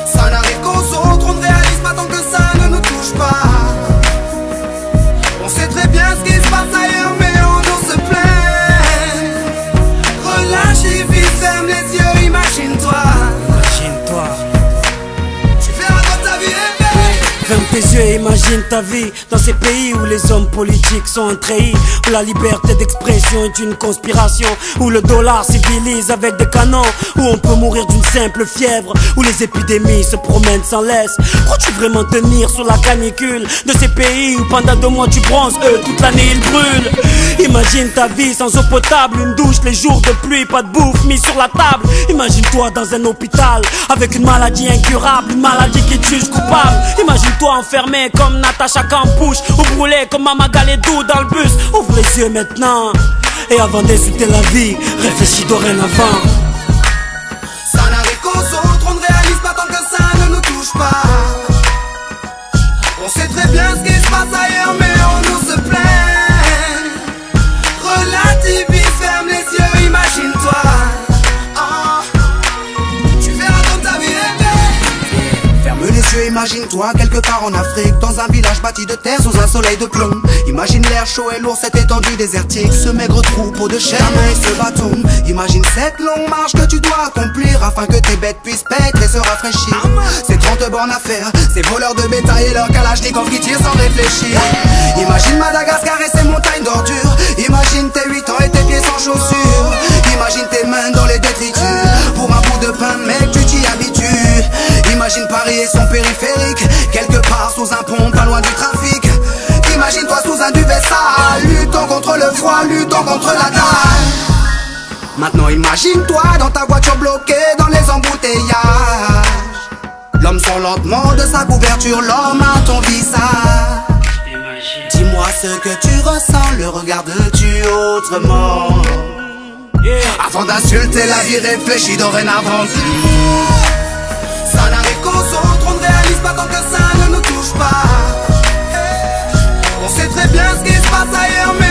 Ça n'arrive qu'aux autres, on ne réalise pas tant que ça ne nous touche pas. On sait très bien ce qui se passe ailleurs, mais on nous se plaint. Relâche et vis, ferme les yeux, imagine-toi. Tu verras dans ta vie rêver. Ferme tes yeux et imagine ta vie dans ces pays où les hommes politiques sont trahis, où la liberté d'expression est une conspiration, où le dollar civilise avec des canons, où on peut mourir d'une simple fièvre, où les épidémies se promènent sans laisse. Crois-tu vraiment tenir sur la canicule de ces pays où pendant 2 mois tu bronzes, eux toute l'année ils brûlent? Imagine ta vie sans eau potable, une douche les jours de pluie, pas de bouffe mise sur la table. Imagine-toi dans un hôpital avec une maladie incurable, une maladie qui te juge coupable. Imagine-toi enfermé comme Natacha Campouche, ou brûlé comme Mama Galedou dans le bus. Ouvre les yeux maintenant, et avant d'insulter la vie, réfléchis dorénavant. Ça n'arrive qu'aux autres, on ne réalise pas tant que ça ne nous touche pas. On sait très bien ce qui se passe ailleurs, mais on nous se plaint. Relativise, ferme les yeux, imagine-toi. Tu verras dans ta vie rêver. Ferme les yeux, imagine-toi quelque part en Afrique, dans un village bâti de terre sous un soleil de plomb. Imagine l'air chaud et lourd, cette étendue désertique, ce maigre troupeau de chair et ce bâton. Imagine cette longue marche que tu dois accomplir afin que tes bêtes puissent paître et se rafraîchir. Ces 30 bornes à faire, ces voleurs de bétail et leurs kalachnikovs qui tirent sans réfléchir. Imagine Madagascar et ses montagnes d'ordures. Imagine tes 8 ans et tes pieds sans chaussures. Imagine tes mains dans les détritus pour un bout de pain, mec, tu t'y habitues. Imagine Paris et son périphérique, quelque part sous un pont, pas loin du trafic. Imagine-toi sous un duvet sale, luttant contre le froid, luttant contre la dalle. Maintenant imagine-toi dans ta voiture bloquée dans les embouteillages. L'homme sort lentement de sa couverture, l'homme à ton visage. Dis-moi ce que tu ressens, le regardes-tu autrement? Avant d'insulter la vie, réfléchis dorénavant. Ça n'arrive qu'aux autres, on ne réalise pas tant que ça ne nous touche pas. On sait très bien ce qui se passe ailleurs, mais